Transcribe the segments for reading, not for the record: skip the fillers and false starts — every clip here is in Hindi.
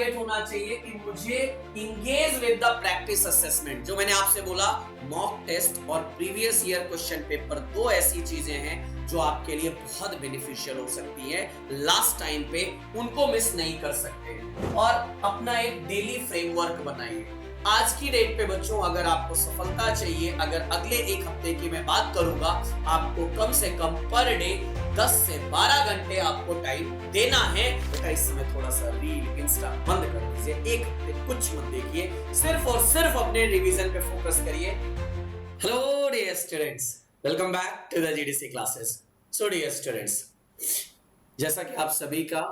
टारगेट होना चाहिए कि मुझे engage with the practice assessment. जो मैंने आपसे बोला, मॉक टेस्ट और प्रीवियस ईयर क्वेश्चन पेपर, दो ऐसी चीजें हैं जो आपके लिए बहुत बेनिफिशियल हो सकती है लास्ट टाइम पे, उनको मिस नहीं कर सकते। और अपना एक डेली फ्रेमवर्क बनाइए। आज की डेट पे बच्चों, अगर आपको सफलता चाहिए, अगर अगले एक हफ्ते की मैं बात करूंगा, आपको कम से कम पर डे 10 से 12 घंटे आपको टाइम देना है। बेटा इस समय थोड़ा सा रील, इंस्टा बंद कर दीजिए, एक हफ्ते कुछ मत देखिए, सिर्फ और सिर्फ अपने रिवीजन पे फोकस करिए। Hello dear students, welcome back to the GDC classes. So dear students, जैसा कि आप सभी का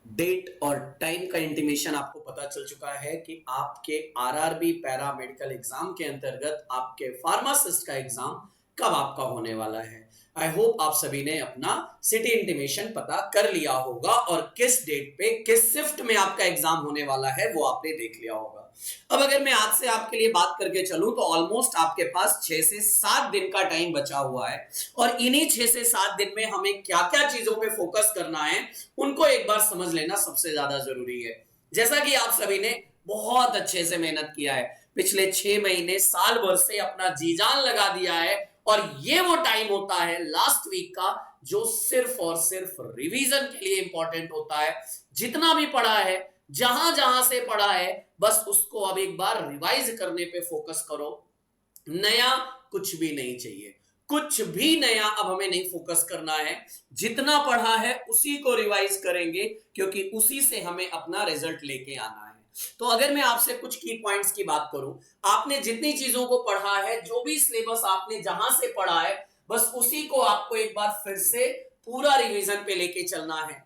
डेट और टाइम का इंटीमेशन आपको पता चल चुका है कि आपके आरआरबी पैरा मेडिकल एग्जाम के अंतर्गत आपके फार्मासिस्ट का एग्जाम कब आपका होने वाला है। आई होप आप सभी ने अपना सिटी इंटीमेशन पता कर लिया होगा और किस डेट पे किस शिफ्ट में आपका एग्जाम होने वाला है वो आपने देख लिया होगा। अब अगर मैं आज से आपके लिए बात करके चलूं तो ऑलमोस्ट आपके पास 6 से 7 दिन का टाइम बचा हुआ है और इन्हीं 6 से 7 दिन में हमें क्या क्या चीजों पे फोकस करना है उनको एक बार समझ लेना सबसे ज्यादा जरूरी है। जैसा कि आप सभी ने बहुत अच्छे से मेहनत किया है, पिछले 6 महीने साल भर से अपना जी जान लगा दिया है और ये वो टाइम होता है लास्ट वीक का जो सिर्फ और सिर्फ रिवीजन के लिए इंपॉर्टेंट होता है। जितना भी पढ़ा है, जहां जहां से पढ़ा है, बस उसको अब एक बार रिवाइज करने पे फोकस करो। नया कुछ भी नहीं चाहिए, कुछ भी नया अब हमें नहीं फोकस करना है। जितना पढ़ा है उसी को रिवाइज करेंगे क्योंकि उसी से हमें अपना रिजल्ट लेके आना है। तो अगर मैं आपसे कुछ की पॉइंट्स की बात करूं, आपने जितनी चीजों को पढ़ा है, जो भी सिलेबस आपने जहां से पढ़ा है, बस उसी को आपको एक बार फिर से पूरा रिवीजन पे लेके चलना है।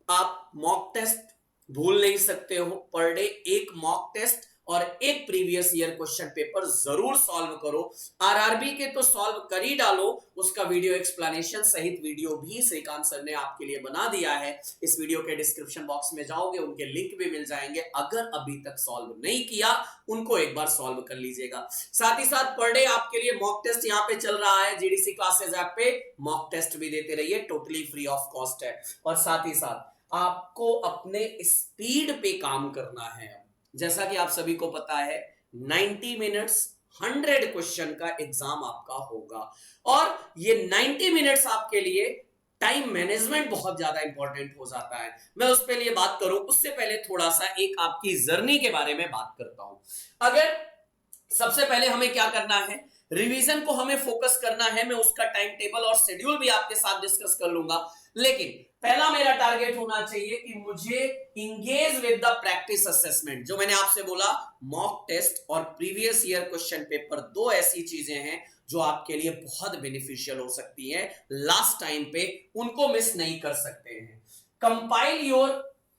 आप मॉक टेस्ट भूल नहीं सकते हो, पर डे एक मॉक टेस्ट और एक प्रीवियस ईयर क्वेश्चन पेपर जरूर सॉल्व करो। आरआरबी के तो सॉल्व कर ही डालो, उसका वीडियो एक्सप्लेनेशन सहित वीडियो भी श्रीकांत सर ने आपके लिए बना दिया है। इस वीडियो के डिस्क्रिप्शन बॉक्स में जाओगे, उनके लिंक भी मिल जाएंगे। अगर अभी तक सॉल्व नहीं किया उनको एक बार सॉल्व कर लीजिएगा। साथ ही साथ पर डे आपके लिए मॉक टेस्ट यहाँ पे चल रहा है, जीडीसी क्लासेस ऐप पे मॉक टेस्ट भी देते रहिए, टोटली फ्री ऑफ कॉस्ट है। और साथ ही साथ आपको अपने स्पीड पे काम करना है। जैसा कि आप सभी को पता है 90 मिनट्स 100 क्वेश्चन का एग्जाम आपका होगा और ये 90 मिनट्स आपके लिए टाइम मैनेजमेंट बहुत ज्यादा इंपॉर्टेंट हो जाता है। मैं उस पे लिए बात करूं उससे पहले थोड़ा सा एक आपकी जर्नी के बारे में बात करता हूं। अगर सबसे पहले हमें क्या करना है, रिवीजन को हमें फोकस करना है। मैं उसका टाइम टेबल और शेड्यूल भी आपके साथ डिस्कस कर लूंगा, लेकिन पहला मेरा टारगेट होना चाहिए कि मुझे engage with the practice assessment. जो मैंने आपसे बोला, मॉक टेस्ट और प्रीवियस ईयर क्वेश्चन पेपर, दो ऐसी चीजें हैं जो आपके लिए बहुत बेनिफिशियल हो सकती है लास्ट टाइम पे, उनको मिस नहीं कर सकते हैं। कंपाइल योर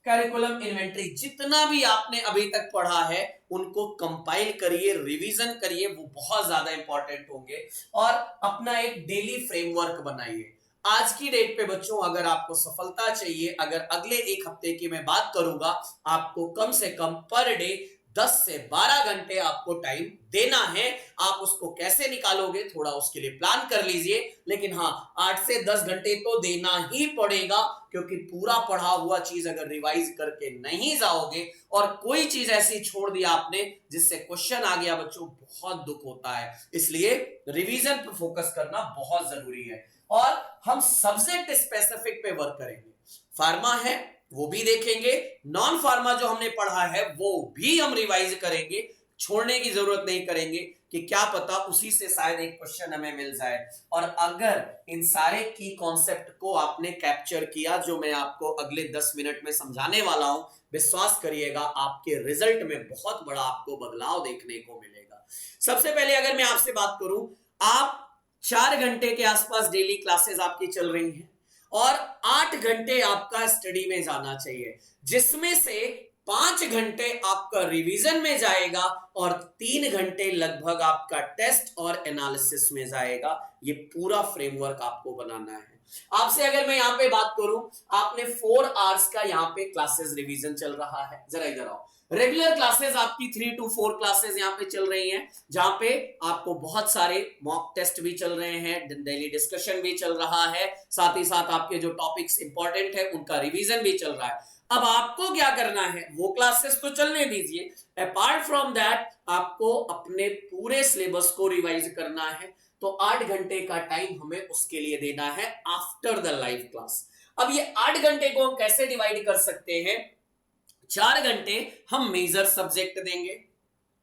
करिकुलम इन्वेंटरी, जितना भी आपने अभी तक पढ़ा है उनको कंपाइल करिए, रिवीजन करिए, वो बहुत ज्यादा इंपॉर्टेंट होंगे। और अपना एक डेली फ्रेमवर्क बनाइए। आज की डेट पे बच्चों, अगर आपको सफलता चाहिए, अगर अगले एक हफ्ते की मैं बात करूंगा, आपको कम से कम पर डे 10 से 12 घंटे आपको टाइम देना है। आप उसको कैसे निकालोगे, थोड़ा उसके लिए प्लान कर लीजिए, लेकिन हाँ 8 से 10 घंटे तो देना ही पड़ेगा क्योंकि पूरा पढ़ा हुआ चीज अगर रिवाइज करके नहीं जाओगे और कोई चीज ऐसी छोड़ दिया आपने जिससे क्वेश्चन आ गया बच्चों, बहुत दुख होता है। इसलिए रिवीजन पर फोकस करना बहुत जरूरी है और हम सब्जेक्ट स्पेसिफिक पे वर्क करेंगे। फार्मा है वो भी देखेंगे, नॉन फार्मा जो हमने पढ़ा है वो भी हम रिवाइज करेंगे। छोड़ने की जरूरत नहीं करेंगे कि क्या पता उसी से शायद एक क्वेश्चन हमें मिल जाए। और अगर इन सारे की कॉन्सेप्ट को आपने कैप्चर किया जो मैं आपको अगले 10 मिनट में समझाने वाला हूं, विश्वास करिएगा आपके रिजल्ट में बहुत बड़ा आपको बदलाव देखने को मिलेगा। सबसे पहले अगर मैं आपसे बात करूं, आप 4 घंटे के आसपास डेली क्लासेस आपकी चल रही हैं और 8 घंटे आपका स्टडी में जाना चाहिए, जिसमें से 5 घंटे आपका रिवीजन में जाएगा और 3 घंटे लगभग आपका टेस्ट और एनालिसिस में जाएगा। ये पूरा फ्रेमवर्क आपको बनाना है। आपसे अगर मैं यहां पे बात करूं, आपने 4 आवर्स का यहां पे क्लासेस रिवीजन चल रहा है। जरा इधर आओ। रेगुलर क्लासेस आपकी 3 to 4 क्लासेस यहां पे चल रही हैं, जहां पे आपको बहुत सारे मॉक टेस्ट भी चल रहे हैं, डेली डिस्कशन भी चल रहा है, साथ ही साथ आपके जो टॉपिक्स इंपॉर्टेंट है उनका रिवीजन भी चल रहा है। अब आपको क्या करना है, वो क्लासेस तो चलने दीजिए, अपार्ट फ्रॉम दैट आपको अपने पूरे सिलेबस को रिवाइज करना है। तो 8 घंटे का टाइम हमें उसके लिए देना है आफ्टर द लाइव क्लास। अब ये 8 घंटे को हम कैसे डिवाइड कर सकते हैं? 4 घंटे हम मेजर सब्जेक्ट देंगे,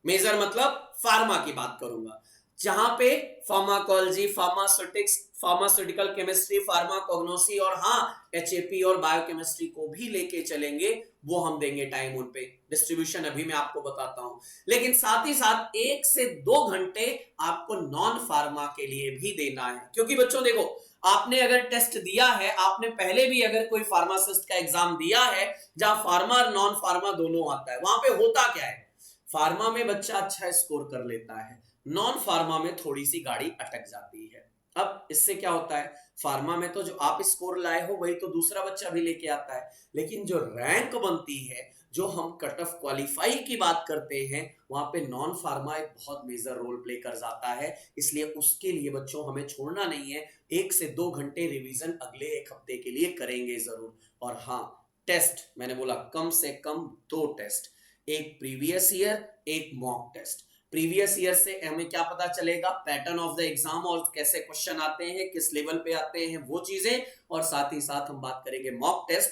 मेजर मतलब फार्मा की बात करूंगा, जहां पे pharmacology, pharmaceutics, pharmaceutical chemistry, pharmacognosy और हाँ एचएपी और बायोकेमिस्ट्री को भी लेके चलेंगे, वो हम देंगे टाइम उन पे। डिस्ट्रीब्यूशन अभी मैं आपको बताता हूं। लेकिन साथ ही साथ 1 से 2 घंटे आपको नॉन फार्मा के लिए भी देना है, क्योंकि बच्चों देखो, आपने अगर टेस्ट दिया है, आपने पहले भी अगर कोई फार्मासिस्ट का एग्जाम दिया है जहां फार्मा और नॉन फार्मा दोनों आता है, वहां पे होता क्या है, फार्मा में बच्चा अच्छा स्कोर कर लेता है, नॉन फार्मा में थोड़ी सी गाड़ी अटक जाती है। अब इससे क्या होता है, फार्मा में तो जो आप स्कोर लाए हो वही तो दूसरा बच्चा भी लेके आता है, लेकिन जो रैंक बनती है, जो हम कट ऑफ क्वालिफाई की बात करते हैं, वहां पे नॉन फार्मा एक बहुत मेजर रोल प्ले कर जाता है। इसलिए उसके लिए बच्चों हमें छोड़ना नहीं है, 1 से 2 घंटे रिवीजन अगले 1 हफ्ते के लिए करेंगे जरूर। और हाँ, टेस्ट मैंने बोला कम से कम 2 टेस्ट, एक प्रीवियस ईयर, एक मॉक टेस्ट। प्रीवियस ईयर से हमें क्या पता चलेगा, पैटर्न ऑफ द एग्जाम और कैसे क्वेश्चन आते हैं, किस लेवल पे आते हैं, वो चीजें। और साथ ही साथ हम बात करेंगे मॉक टेस्ट,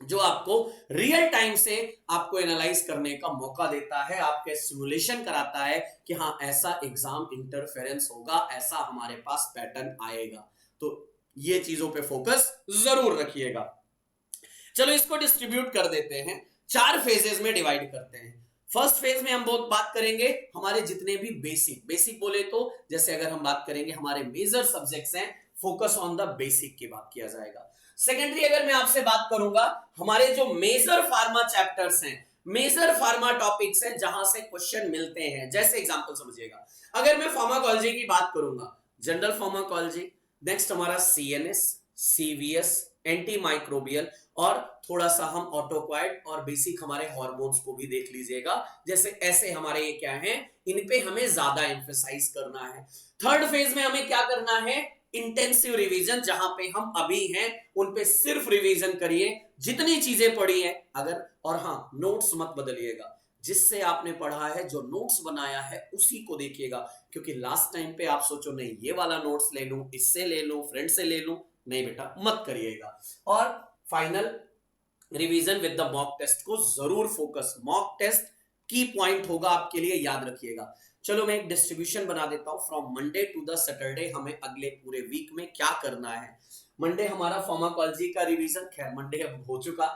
जो आपको रियल टाइम से आपको एनालाइज करने का मौका देता है, आपके सिमुलेशन कराता है कि हाँ ऐसा एग्जाम इंटरफेरेंस होगा, ऐसा हमारे पास पैटर्न आएगा। तो ये चीजों पे फोकस जरूर रखिएगा। चलो इसको डिस्ट्रीब्यूट कर देते हैं, 4 फेजेस में डिवाइड करते हैं। फर्स्ट फेज में हम बहुत बात करेंगे हमारे जितने भी बेसिक बोले तो, जैसे अगर हम बात करेंगे हमारे मेजर सब्जेक्ट्स हैं, फोकस ऑन द बेसिक की बात किया जाएगा। सेकेंडरी अगर मैं आपसे बात करूंगा, हमारे जो मेजर फार्मा चैप्टर्स हैं, मेजर फार्मा टॉपिक्स हैं जहां से क्वेश्चन मिलते हैं। जैसे एग्जांपल समझिएगा, अगर मैं फार्माकोलॉजी की बात करूंगा, जनरल फार्माकोलॉजी, नेक्स्ट हमारा सीएनएस, सीवीएस, एंटी माइक्रोबियल, और थोड़ा सा हम ऑटोक्वाइड और बेसिक हमारे हार्मोन्स को भी देख लीजिएगा। जैसे ऐसे हमारे ये क्या है, इन पे हमें ज्यादा एम्फेसाइज करना है। थर्ड फेज में हमें क्या करना है, इंटेंसिव रिवीजन, जहां पे हम अभी हैं उन पे सिर्फ रिवीजन करिए, जितनी चीजें पढ़ी है अगर, और हाँ नोट्स मत बदलिएगा, जिससे आपने पढ़ा है, जो नोट्स बनाया है उसी को देखिएगा। क्योंकि लास्ट टाइम पे आप सोचो नहीं ये वाला नोट्स ले लूं, इससे ले लूं, फ्रेंड से ले लूं, नहीं बेटा मत करिएगा। और final revision with the mock test को जरूर फोकस, मॉक टेस्ट की पॉइंट होगा आपके लिए, याद रखिएगा। चलो मैं एक डिस्ट्रीब्यूशन बना देता हूं, from Monday to the Saturday हमें अगले पूरे वीक में क्या करना है। मंडे हमारा फार्माकोलॉजी का रिवीजन, खैर मंडे अब हो चुका,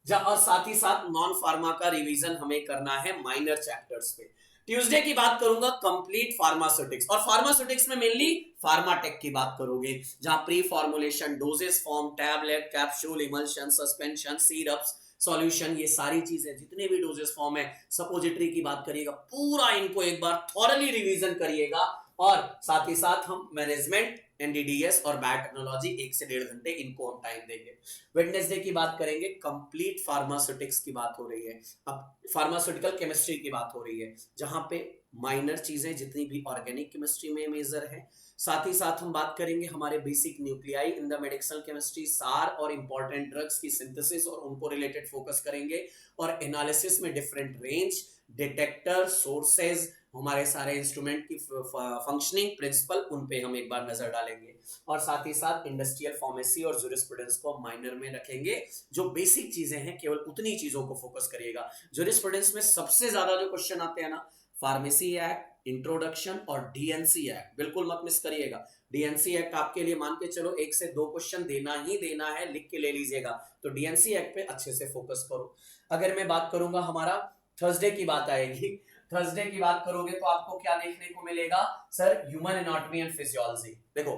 और साथ ही साथ नॉन फार्मा का रिवीजन हमें करना है माइनर चैप्टर्स पे। ट्यूसडे की बात करूंगा कंप्लीट फार्मास्यूटिक्स, और फार्मास्यूटिक्स में मेनली फार्माटेक की बात करोगे, जहां pre formulation, doses form, tablet, capsule, emulsion, suspension, syrups, solution, ये सारी चीजें जितने भी डोजेस फॉर्म है, सपोजिटरी की बात करिएगा, पूरा इनको एक बार थॉरली रिवीजन करिएगा। और साथ ही साथ हम मैनेजमेंट, एनडीडीएस और बायोटेक्नोलॉजी 1 से 1.5 घंटे इनको हम टाइम देंगे। वेडनेसडे की बात करेंगे, कंप्लीट फार्मास्यूटिक्स की बात हो रही है, अब फार्मास्यूटिकल केमिस्ट्री की बात हो रही है, जहां पे माइनर चीजें जितनी भी ऑर्गेनिक केमिस्ट्री में मेजर है। साथ ही साथ हम बात करेंगे हमारे basic nuclei in the medicinal chemistry, सार और इंपॉर्टेंट ड्रग्स की सिंथेसिस और उनको रिलेटेड फोकस करेंगे। और एनालिसिस में डिफरेंट रेंज, डिटेक्टर, सोर्सेज, हमारे सारे इंस्ट्रूमेंट की फंक्शनिंग, प्रिंसिपल, उन पे हम एक बार नजर डालेंगे। और साथ ही साथ इंडस्ट्रियल फार्मेसी और जूरिस्प्रूडेंस को माइनर में रखेंगे। जो बेसिक चीजें हैं केवल उतनी चीजों को फोकस करिएगा। जूरिस्प्रूडेंस में सबसे ज्यादा जो क्वेश्चन आते हैं ना, फार्मेसी एक्ट, इंट्रोडक्शन और डीएनसी एक्ट, बिल्कुल मत मिस करिएगा। डीएनसी एक्ट आपके लिए मान के चलो 1 से 2 क्वेश्चन देना ही देना है, लिख के ले लीजिएगा। तो डीएनसी एक्ट पे अच्छे से फोकस करो। अगर मैं बात करूंगा, हमारा थर्सडे की बात आएगी, थर्सडे की बात करोगे तो आपको क्या देखने को मिलेगा, sir human anatomy and physiology. देखो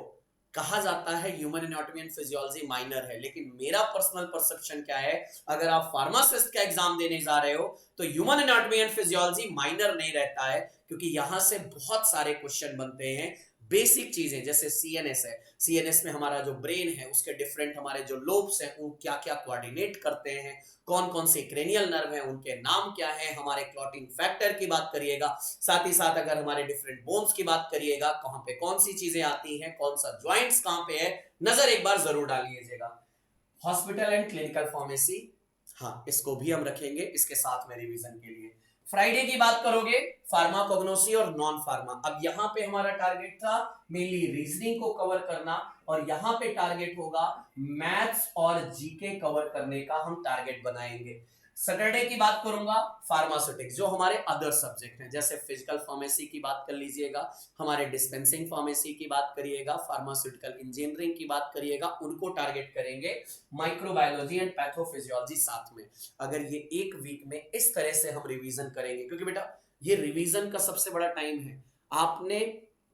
कहा जाता है human anatomy and physiology minor है, लेकिन मेरा पर्सनल परसेप्शन क्या है, अगर आप फार्मासिस्ट का एग्जाम देने जा रहे हो तो human anatomy and physiology minor नहीं रहता है, क्योंकि यहां से बहुत सारे क्वेश्चन बनते हैं। बेसिक चीजें जैसे सीएनएस है, सीएनएस में हमारा जो ब्रेन है उसके डिफरेंट हमारे जो लोब्स हैं वो क्या क्या कोऑर्डिनेट करते हैं, कौन कौन से क्रेनियल नर्व हैं, उनके नाम क्या है, हमारे क्लॉटिंग फैक्टर की बात करिएगा। साथ ही साथ अगर हमारे डिफरेंट बोन्स की बात करिएगा, कहां पे कौन सी चीजें आती हैं, कौन सा ज्वाइंट्स कहां पे है, नजर एक बार जरूर डालिएगा। हॉस्पिटल एंड क्लिनिकल फार्मेसी, हाँ, इसको भी हम रखेंगे इसके साथ में रिवीजन के लिए। फ्राइडे की बात करोगे, फार्माकोग्नोसी और नॉन फार्मा। अब यहाँ पे हमारा टारगेट था मेनली रीजनिंग को कवर करना, और यहाँ पे टारगेट होगा मैथ्स और जीके कवर करने का हम टारगेट बनाएंगे। सैटरडे की बात करूंगा, फार्मास्यूटिक्स, जो हमारे अदर सब्जेक्ट हैं, जैसे फिजिकल फार्मेसी की बात कर लीजिएगा, हमारे डिस्पेंसिंग फार्मेसी की बात करिएगा, फार्मास्यूटिकल इंजीनियरिंग की बात करिएगा, उनको टारगेट करेंगे। माइक्रोबायोलॉजी एंड पैथोफिजियोलॉजी साथ में। अगर ये एक वीक में इस तरह से हम रिवीजन करेंगे, क्योंकि बेटा ये रिवीजन का सबसे बड़ा टाइम है। आपने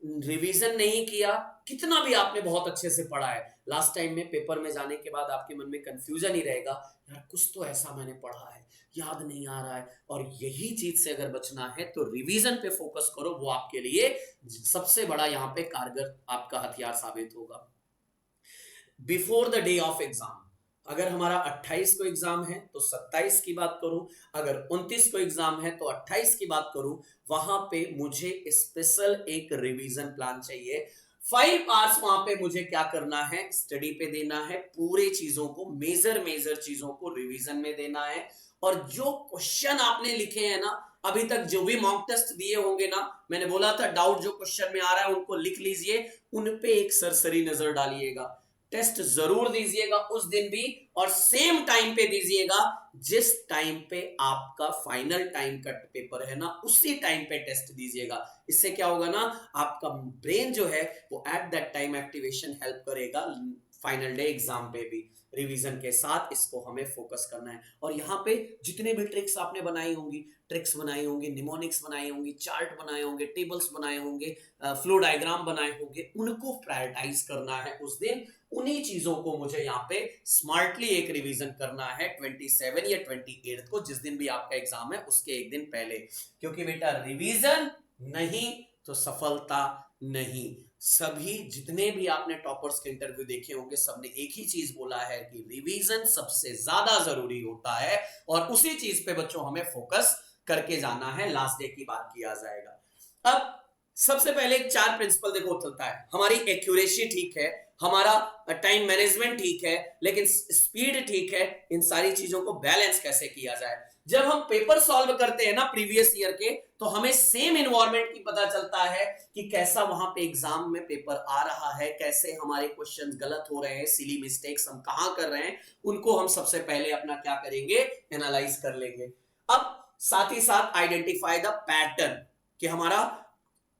रिवीजन नहीं किया, कितना भी आपने बहुत अच्छे से पढ़ा है, लास्ट टाइम में पेपर में जाने के बाद आपके मन में कंफ्यूजन ही रहेगा, यार कुछ तो ऐसा मैंने पढ़ा है, याद नहीं आ रहा है। और यही चीज से अगर बचना है तो रिवीजन पे फोकस करो, वो आपके लिए सबसे बड़ा यहाँ पे कारगर आपका हथियार साबित होगा। Before the day of exam, अगर हमारा 28 को एग्जाम है तो 27 की बात करूं, अगर 29 को एग्जाम है तो 28 की बात करूं, वहां पे मुझे स्पेशल एक रिवीजन प्लान चाहिए। 5 आवर्स वहां पे मुझे क्या करना है, स्टडी पे देना है, पूरे चीजों को मेजर चीजों को रिवीजन में देना है। और जो क्वेश्चन आपने लिखे हैं ना अभी तक, जो भी मॉक टेस्ट दिए होंगे ना, मैंने बोला था डाउट जो क्वेश्चन में आ रहा है उनको लिख लीजिए, उन पे एक सरसरी नजर डालिएगा। टेस्ट जरूर दीजिएगा उस दिन भी, और सेम टाइम पे दीजिएगा जिस टाइम पे आपका फाइनल टाइम का पेपर है ना, उसी टाइम पे टेस्ट दीजिएगा। इससे क्या होगा ना, आपका ब्रेन जो है वो at that time activation help करेगा फाइनल डे एग्जाम पे भी। रिवीजन के साथ इसको हमें फोकस करना है। और यहाँ पे जितने भी ट्रिक्स आपने बनाई होंगी, ट्रिक्स बनाई होंगी, निमोनिक्स बनाई होंगी, चार्ट बनाए होंगे, टेबल्स बनाए होंगे, फ्लो डायग्राम बनाए होंगे, उनको प्रायोरिटाइज करना है उस दिन। उन्हीं चीजों को मुझे यहाँ पे स्मार्टली एक रिवीजन करना है 27 या 28 को, जिस दिन भी आपका एग्जाम है उसके एक दिन पहले। क्योंकि बेटा रिवीजन नहीं तो सफलता नहीं। सभी जितने भी आपने टॉपर्स के इंटरव्यू देखे होंगे, सबने एक ही चीज बोला है कि रिवीजन सबसे ज्यादा जरूरी होता है, और उसी चीज पे बच्चों हमें फोकस करके जाना है। लास्ट डे की बात किया जाएगा। अब सबसे पहले 4 प्रिंसिपल देखो चलता है, हमारी एक्यूरेसी ठीक है, हमारा टाइम मैनेजमेंट ठीक है, लेकिन स्पीड ठीक है। इन सारी चीजों को बैलेंस कैसे किया जाए। जब हम पेपर सॉल्व करते हैं ना प्रीवियस ईयर के, तो हमें सेम एनवायरनमेंट की पता चलता है कि कैसा वहां पे एग्जाम में पेपर आ रहा है, कैसे हमारे क्वेश्चंस गलत हो रहे हैं, सिली मिस्टेक्स हम कहां कर रहे हैं, उनको हम सबसे पहले अपना क्या करेंगे, एनालाइज कर लेंगे। अब साथ ही साथ आइडेंटिफाई द पैटर्न कि हमारा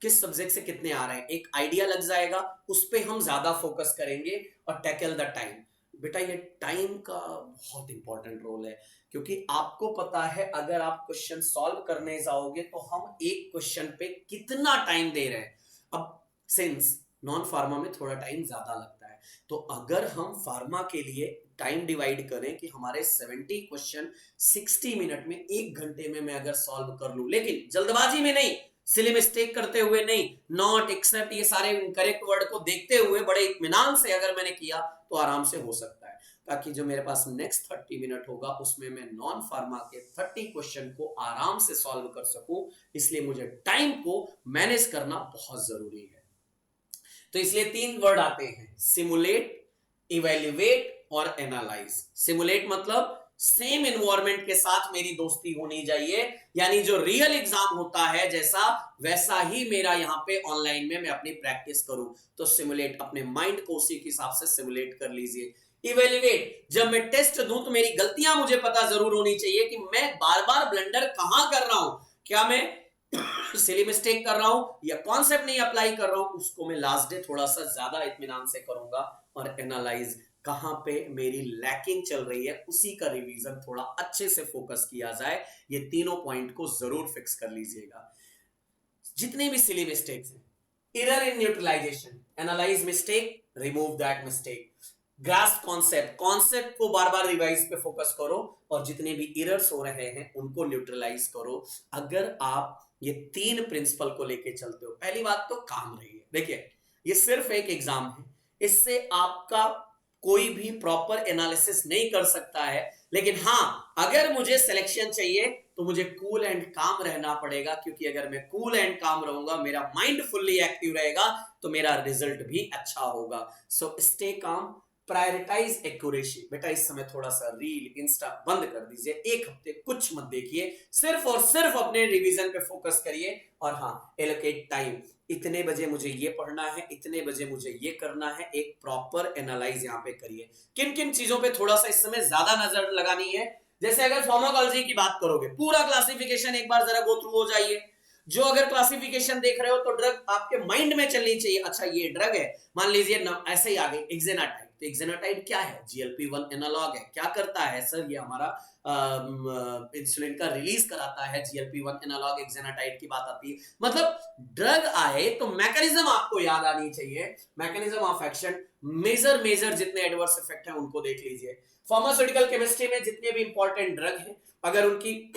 किस सब्जेक्ट से कितने आ रहे हैं, एक आइडिया लग जाएगा, उस पर हम ज्यादा फोकस करेंगे। और टैकल द टाइम, बेटा ये टाइम का बहुत इंपॉर्टेंट रोल है, क्योंकि आपको पता है अगर आप क्वेश्चन सॉल्व करने जाओगे तो हम एक क्वेश्चन पे कितना टाइम दे रहे हैं। अब सिंस नॉन फार्मा में थोड़ा टाइम ज्यादा लगता है, तो अगर हम फार्मा के लिए टाइम डिवाइड करें कि हमारे 70 क्वेश्चन 60 मिनट में, 1 घंटे में मैं अगर सॉल्व कर लूं, लेकिन जल्दबाजी में नहीं, सिली मिस्टेक करते हुए नहीं, नॉट एक्सेप्ट ये सारे इनकरेक्ट वर्ड को देखते हुए बड़े इत्मीनान से अगर मैंने किया तो आराम से हो सकता है। ताकि जो मेरे पास नेक्स्ट 30 मिनट होगा उसमें मैं नॉन फार्मा के 30 क्वेश्चन को आराम से सॉल्व कर सकूं, इसलिए मुझे टाइम को मैनेज करना बहुत जरूरी है। तो इसलिए 3 वर्ड आते हैं, सिमुलेट, इवैल्यूएट और एनालाइज। सिमुलेट मतलब सेम एनवायरनमेंट के साथ मेरी दोस्ती होनी चाहिए, यानी जो रियल एग्जाम होता है जैसा, वैसा ही मेरा यहाँ पे ऑनलाइन में मैं अपनी प्रैक्टिस करूं। तो सिमुलेट, अपने माइंड को उसी के हिसाब से सिमुलेट कर लीजिए। इवैल्यूएट, जब मैं टेस्ट दूं तो मेरी गलतियां मुझे पता जरूर होनी चाहिए कि मैं बार बार ब्लंडर कहां कर रहा हूं, क्या मैं सिली मिस्टेक कर रहा हूं या कॉन्सेप्ट नहीं अप्लाई कर रहा हूं, उसको मैं लास्ट डे थोड़ा सा ज्यादा इत्मीनान से करूंगा। और एनालाइज, कहां पे मेरी लैकिंग चल रही है, उसी का रिवीजन थोड़ा अच्छे से फोकस किया जाए। ये तीनों पॉइंट को जरूर फिक्स कर लीजिएगा। जितने भी सिली मिस्टेक्स हैं, error in neutralisation, analyse mistake, remove that mistake, grasp concept, concept को बार बार रिवाइज पे फोकस करो, और जितने भी एरर्स हो रहे हैं उनको न्यूट्रलाइज करो। अगर आप ये 3 प्रिंसिपल को लेके चलते हो, पहली बात तो काम रही है। देखिए ये सिर्फ एक एग्जाम है, इससे आपका कोई भी प्रॉपर एनालिसिस नहीं कर सकता है, लेकिन हां अगर मुझे सिलेक्शन चाहिए तो मुझे कूल एंड काम रहना पड़ेगा, क्योंकि अगर मैं कूल एंड काम रहूंगा, मेरा माइंड फुल्ली एक्टिव रहेगा, तो मेरा रिजल्ट भी अच्छा होगा। So stay calm, prioritise accuracy. बेटा इस समय थोड़ा सा रील इंस्टा बंद कर दीजिए, एक हफ्ते कुछ मत देखिए, सिर्फ और सिर्फ अपने रिवीजन पे फोकस करिए। और हाँ, एलोकेट टाइम, इतने बजे मुझे ये पढ़ना है, इतने बजे मुझे ये करना है, एक प्रॉपर एनालाइज यहाँ पे करिए किन किन चीजों पे थोड़ा सा इस समय ज्यादा नजर लगानी है। जैसे अगर फार्माकोलॉजी की बात करोगे, पूरा क्लासिफिकेशन एक बार जरा गो थ्रू हो जाइए। जो अगर क्लासिफिकेशन देख रहे हो तो ड्रग आपके माइंड में चलनी चाहिए। अच्छा ये ड्रग है, मान लीजिए ऐसे ही आ गई एक्सेनाटाइड, तो एक्सेनाटाइड क्या है? GLP-1 एनालॉग है। क्या करता है सर? ये हमारा इंसुलिन का रिलीज कराता है। GLP-1 एनालॉग एक्सेनाटाइड की बात आती है। मतलब ड्रग आए तो मैकेनिज्म आपको याद आनी चाहिए, मैकेनिज्म ऑफ एक्शन। मेजर जितने एडवर्स इफेक्ट है उनको देख लीजिए। फार्मास्यूटिकल केमिस्ट्री में जितने भी इंपॉर्टेंट ड्रग है, अगर उनकी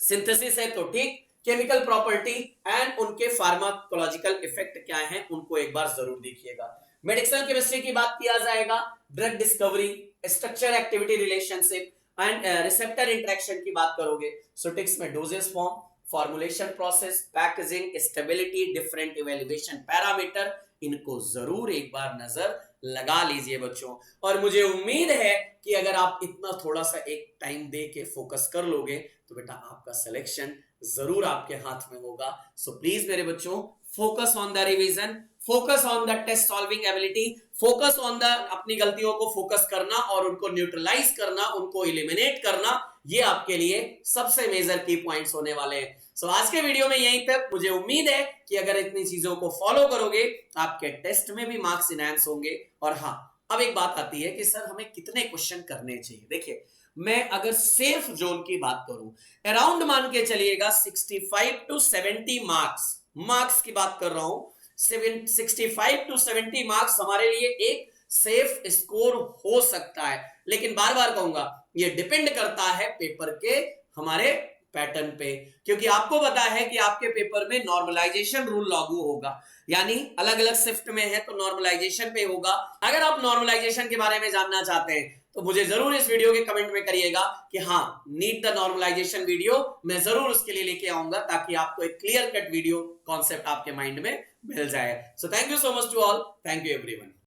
सिंथेसिस है तो ठीक, केमिकल प्रॉपर्टी एंड उनके फार्माकोलॉजिकल इफेक्ट क्या है उनको एक बार जरूर देखिएगा। मेडिसिनल केमिस्ट्री की बात किया जाएगा, drug discovery, structure activity relationship and receptor interaction की बात करोगे। सुटिक्स में doses form, formulation process, packaging, stability, different evaluation parameter, इनको जरूर एक बार नजर लगा लीजिए बच्चों। और मुझे उम्मीद है कि अगर आप इतना थोड़ा सा एक टाइम दे के फोकस कर लोगे तो बेटा आपका सिलेक्शन जरूर आपके हाथ में होगा। सो प्लीज मेरे बच्चों, focus on the revision, focus on the test solving ability, focus on the अपनी गलतियों को फोकस करना और उनको न्यूट्रलाइज करना, उनको इलिमिनेट करना, ये आपके लिए सबसे मेजर की पॉइंट्स होने वाले हैं। सो आज के वीडियो में यहीं तक। मुझे उम्मीद है कि अगर इतनी चीजों को फॉलो करोगे आपके टेस्ट में भी मार्क्स इनहैंस होंगे। और हाँ, अब एक बात आती है कि सर हमें कितने क्वेश्चन करने चाहिए। देखिए, मैं अगर सेफ जोन की बात करूं, अराउंड मान के चलिएगा 65 टू 70 मार्क्स की बात कर रहा हूं। 65 टू 70 मार्क्स हमारे लिए एक सेफ स्कोर हो सकता है। लेकिन बार बार कहूंगा, ये डिपेंड करता है पेपर के हमारे पैटर्न पे, क्योंकि आपको पता है कि आपके पेपर में नॉर्मलाइजेशन रूल लागू होगा, यानी अलग अलग शिफ्ट में है तो नॉर्मलाइजेशन पे होगा। अगर आप नॉर्मलाइजेशन के बारे में जानना चाहते हैं तो मुझे जरूर इस वीडियो के कमेंट में करिएगा कि हाँ, नीड द नॉर्मलाइजेशन वीडियो, मैं जरूर उसके लिए लेके आऊंगा ताकि आपको एक क्लियर कट वीडियो कॉन्सेप्ट आपके माइंड में मिल जाए। So thank you so much to all, thank you everyone.